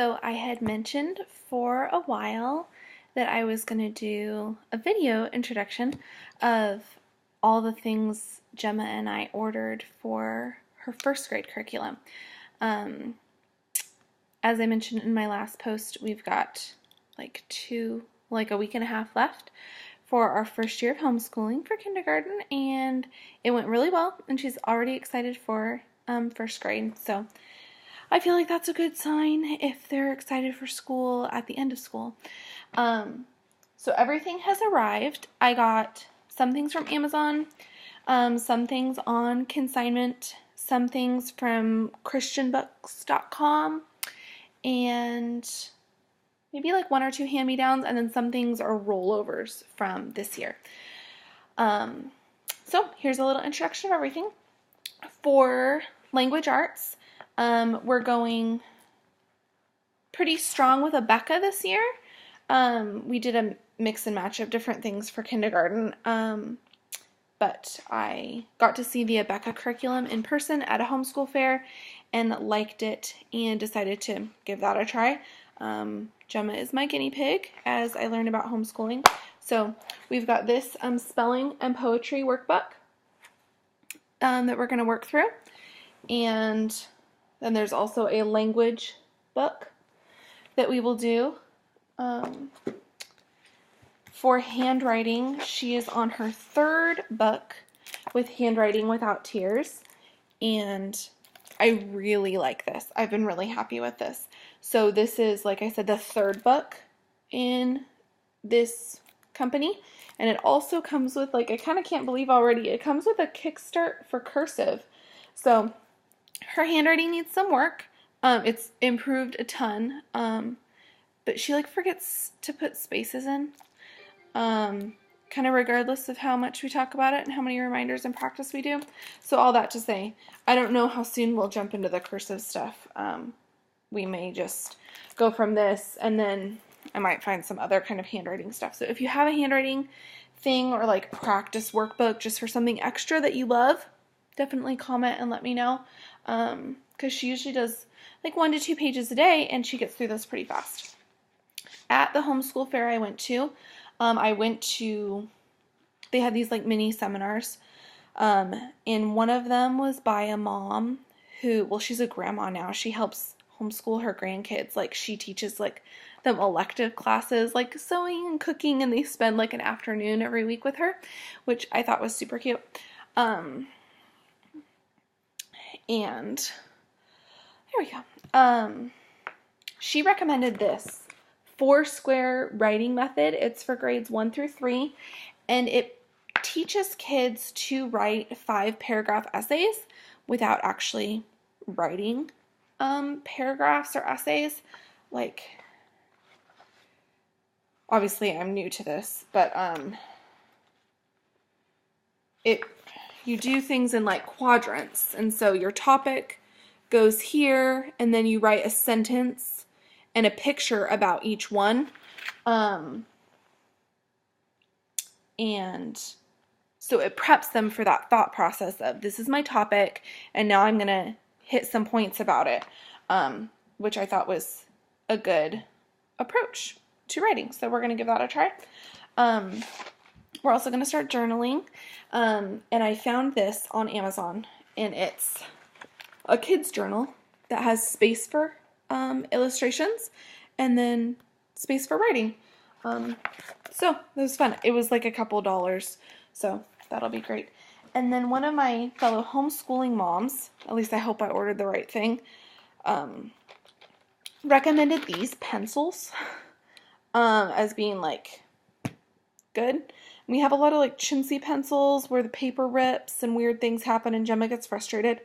So I had mentioned for a while that I was going to do a video introduction of all the things Gemma and I ordered for her first grade curriculum. As I mentioned in my last post, we've got like a week and a half left for our first year of homeschooling for kindergarten, and it went really well, and she's already excited for first grade. So I feel like that's a good sign if they're excited for school at the end of school. So everything has arrived. I got some things from Amazon, some things on consignment, some things from christianbooks.com, and maybe like one or two hand-me-downs, and then some things are rollovers from this year. So here's a little introduction of everything. For language arts, we're going pretty strong with Abeka this year. We did a mix and match of different things for kindergarten, but I got to see the Abeka curriculum in person at a homeschool fair and liked it and decided to give that a try. Gemma is my guinea pig as I learn about homeschooling. So we've got this spelling and poetry workbook that we're going to work through. And then there's also a language book that we will do. For handwriting, she is on her third book with Handwriting Without Tears, and I really like this. I've been really happy with this. So this is, like I said, the third book in this company, and it also comes with, like, I kind of can't believe already, it comes with a kickstart for cursive. So her handwriting needs some work. It's improved a ton, but she forgets to put spaces in, kind of regardless of how much we talk about it and how many reminders and practice we do. So all that to say, I don't know how soon we'll jump into the cursive stuff. We may just go from this, and then I might find some other kind of handwriting stuff. So if you have a handwriting thing or practice workbook just for something extra that you love, definitely comment and let me know. Because she usually does 1 to 2 pages a day, and she gets through those pretty fast. At the homeschool fair I went to, they had these mini seminars, and one of them was by a mom who, well, she's a grandma now. She helps homeschool her grandkids. She teaches them elective classes like sewing and cooking, and they spend an afternoon every week with her, which I thought was super cute. And there we go. She recommended this 4-square writing method. It's for grades 1 through 3, and it teaches kids to write 5-paragraph essays without actually writing paragraphs or essays. Obviously I'm new to this, but you do things in quadrants, and so your topic goes here, and then you write a sentence and a picture about each one. And so it preps them for that thought process of, this is my topic, and now I'm going to hit some points about it, which I thought was a good approach to writing. So we're going to give that a try. We're also going to start journaling, and I found this on Amazon, and it's a kid's journal that has space for illustrations and then space for writing. So it was fun. It was a couple dollars, so that'll be great. And then one of my fellow homeschooling moms, at least I hope I ordered the right thing, recommended these pencils as being good. We have a lot of chintzy pencils where the paper rips and weird things happen and Gemma gets frustrated.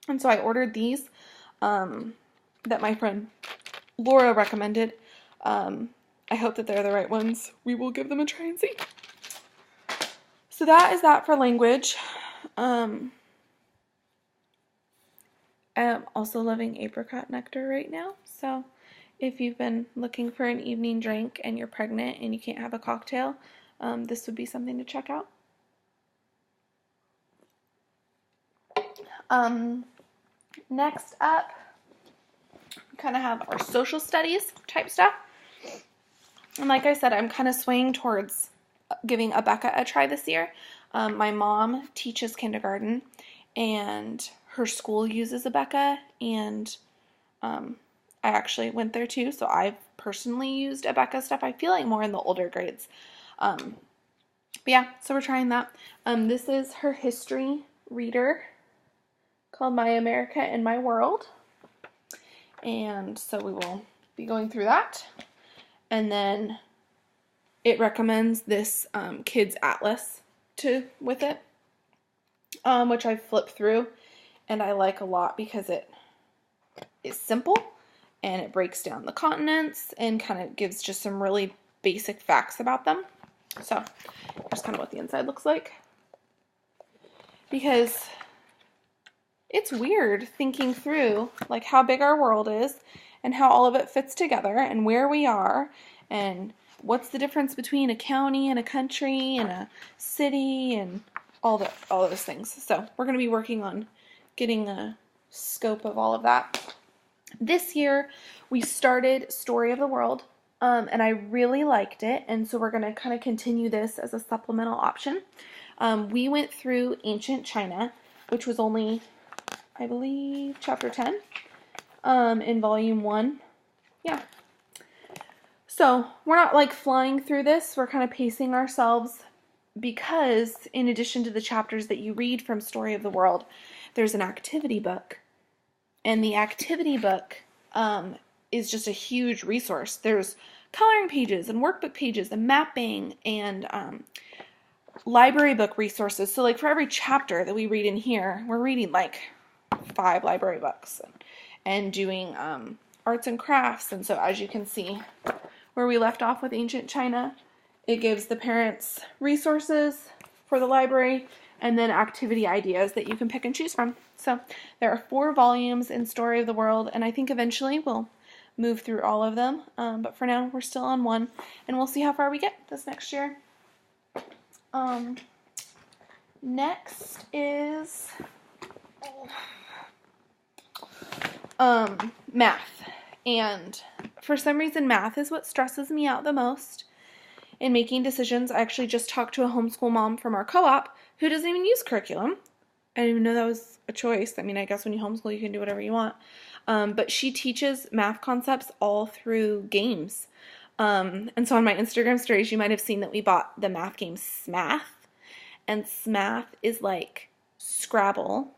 And so I ordered these that my friend Laura recommended. I hope that they're the right ones. We will give them a try and see. So that is that for language. I'm also loving apricot nectar right now. So if you've been looking for an evening drink and you're pregnant and you can't have a cocktail, this would be something to check out. Next up, kind of have our social studies type stuff. And like I said, I'm kind of swaying towards giving Abeka a try this year. My mom teaches kindergarten, and her school uses Abeka, and I actually went there too, so I've personally used Abeka stuff. I feel like more in the older grades. But yeah, so we're trying that. This is her history reader called My America and My World. And so we will be going through that. And then it recommends this kids atlas with it, which I flipped through and I like a lot because it is simple and it breaks down the continents and kind of gives just some really basic facts about them. So here's kind of what the inside looks like, because it's weird thinking through like how big our world is and how all of it fits together and where we are and what's the difference between a county and a country and a city and all those things. So we're going to be working on getting a scope of all of that. This year we started Story of the World, and I really liked it, and so we're going to kind of continue this as a supplemental option. We went through Ancient China, which was only, I believe, chapter 10 in volume 1. Yeah. So we're not like flying through this. We're kind of pacing ourselves because in addition to the chapters that you read from Story of the World, there's an activity book. And the activity book is just a huge resource. There's coloring pages and workbook pages and mapping and library book resources. So like for every chapter that we read in here, we're reading like 5 library books and doing arts and crafts. And so as you can see, where we left off with Ancient China, it gives the parents resources for the library and then activity ideas that you can pick and choose from. So there are 4 volumes in Story of the World, and I think eventually we'll move through all of them. But for now, we're still on 1, and we'll see how far we get this next year. Next is math. And for some reason, math is what stresses me out the most in making decisions. I actually just talked to a homeschool mom from our co-op who doesn't even use curriculum. I didn't even know that was a choice. I mean, I guess when you homeschool, you can do whatever you want. But she teaches math concepts all through games. And so on my Instagram stories, you might have seen that we bought the math game Smath. And Smath is like Scrabble,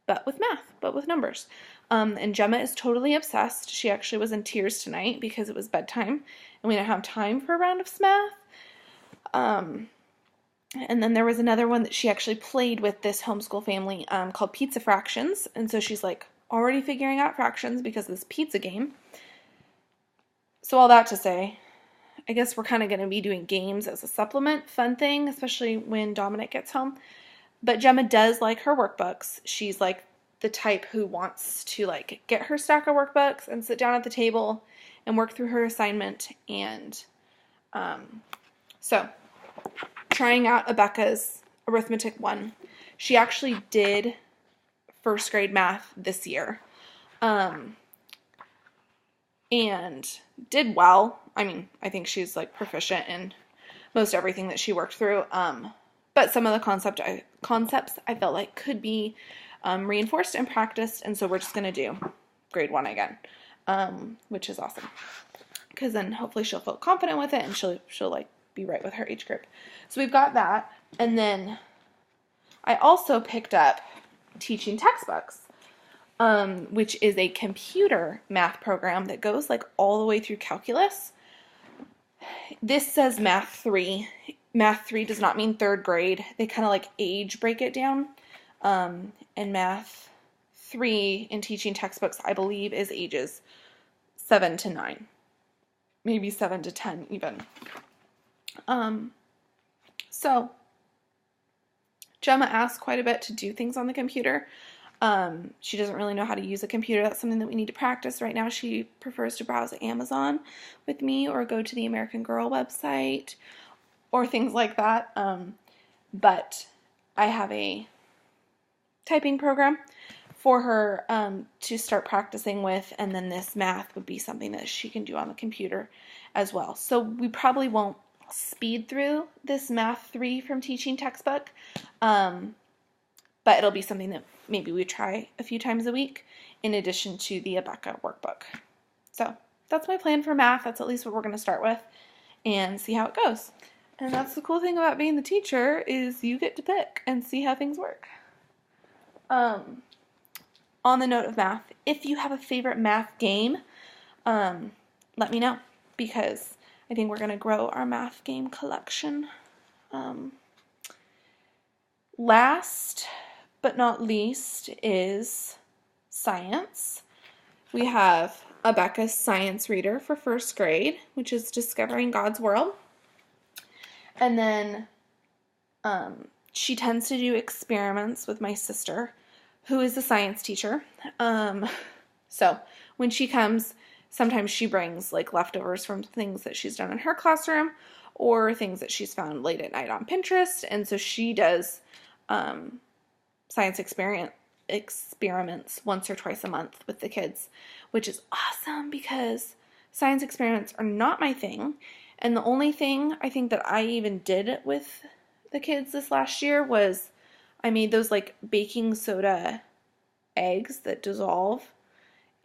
but with math, but with numbers. And Gemma is totally obsessed. She actually was in tears tonight because it was bedtime and we didn't have time for a round of Smath. And then there was another one that she actually played with this homeschool family called Pizza Fractions. And so she's like already figuring out fractions because of this pizza game. So all that to say, I guess we're kind of going to be doing games as a supplement, fun thing, especially when Dominic gets home. But Gemma does like her workbooks. She's like the type who wants to like get her stack of workbooks and sit down at the table and work through her assignment. And so trying out Abeka's arithmetic 1. She actually did first grade math this year and did well. I mean, I think she's like proficient in most everything that she worked through. But some of the concepts I felt like could be reinforced and practiced, and so we're just going to do grade 1 again, which is awesome, because then hopefully she'll feel confident with it, and she'll like be right with her age group. So we've got that, and then I also picked up Teaching Textbooks, which is a computer math program that goes like all the way through calculus. This says Math 3. Math 3 does not mean 3rd grade. They kind of like age break it down. And Math 3 in Teaching Textbooks, I believe, is ages 7 to 9. Maybe 7 to 10 even. So Gemma asks quite a bit to do things on the computer. She doesn't really know how to use a computer. That's something that we need to practice. Right now she prefers to browse Amazon with me or go to the American Girl website or things like that. But I have a typing program for her to start practicing with, and then this math would be something that she can do on the computer as well. So we probably won't speed through this Math 3 from Teaching textbook, but it'll be something that maybe we try a few times a week in addition to the Abeka workbook. So that's my plan for math. That's at least what we're going to start with and see how it goes. And that's the cool thing about being the teacher, is you get to pick and see how things work. On the note of math, if you have a favorite math game, let me know, because I think we're going to grow our math game collection. Last but not least is science. We have Abeka's science reader for first grade, which is Discovering God's World. And then she tends to do experiments with my sister, who is a science teacher. So when she comes, sometimes she brings like leftovers from things that she's done in her classroom or things that she's found late at night on Pinterest. And so she does science experiments once or twice a month with the kids, which is awesome because science experiments are not my thing. And the only thing I think that I even did with the kids this last year was I made those like baking soda eggs that dissolve,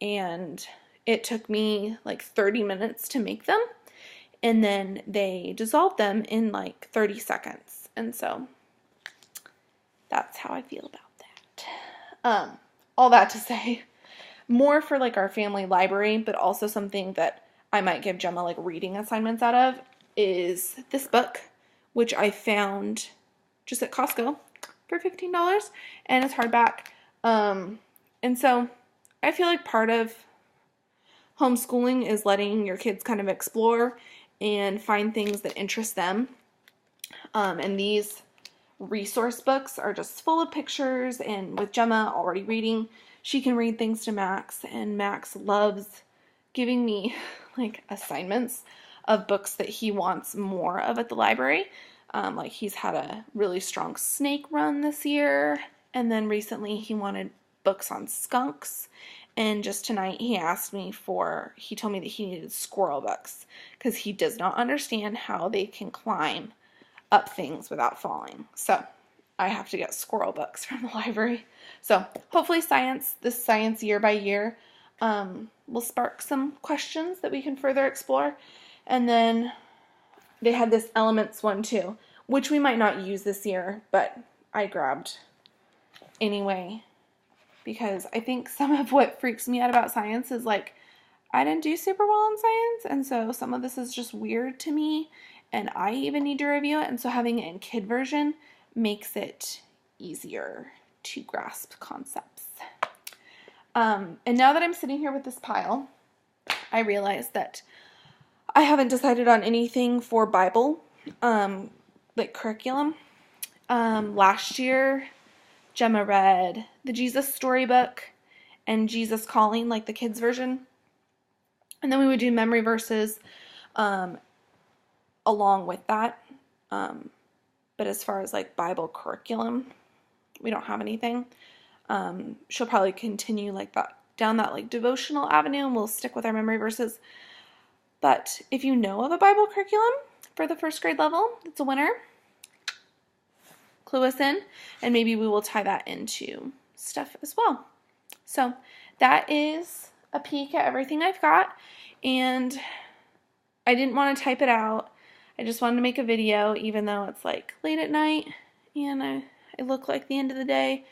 and it took me like 30 minutes to make them, and then they dissolved them in like 30 seconds. And so that's how I feel about that. All that to say, more for like our family library, but also something that I might give Gemma like reading assignments out of, is this book, which I found just at Costco for $15, and it's hardback. And so I feel like part of homeschooling is letting your kids kind of explore and find things that interest them. And these resource books are just full of pictures, and with Gemma already reading, she can read things to Max, and Max loves giving me like assignments of books that he wants more of at the library. Like he's had a really strong snake run this year, and then recently he wanted books on skunks, and just tonight he told me that he needed squirrel books because he does not understand how they can climb up things without falling. So I have to get squirrel books from the library. So hopefully this science year by year will spark some questions that we can further explore. And then they had this elements one too, which we might not use this year, but I grabbed anyway, because I think some of what freaks me out about science is like, I didn't do super well in science, and so some of this is just weird to me, and I even need to review it, and so having it in kid version makes it easier to grasp concepts. And now that I'm sitting here with this pile, I realize that I haven't decided on anything for Bible, like curriculum. Last year, Gemma read the Jesus Storybook and Jesus Calling, like the kids version. And then we would do memory verses along with that. But as far as like Bible curriculum, we don't have anything. She'll probably continue like that down that like devotional avenue, and we'll stick with our memory verses. But if you know of a Bible curriculum for the first grade level, it's a winner. Clue us in, and maybe we will tie that into stuff as well. So that is a peek at everything I've got, and I didn't want to type it out. I just wanted to make a video, even though it's like late at night and I look like the end of the day,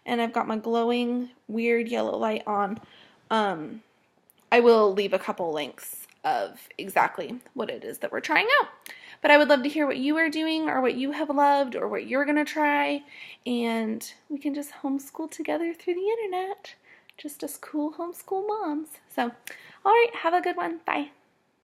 and I've got my glowing weird yellow light on. I will leave a couple links of exactly what it is that we're trying out. But I would love to hear what you are doing, or what you have loved, or what you're going to try, and we can just homeschool together through the internet. Just as cool homeschool moms. So, all right, have a good one. Bye.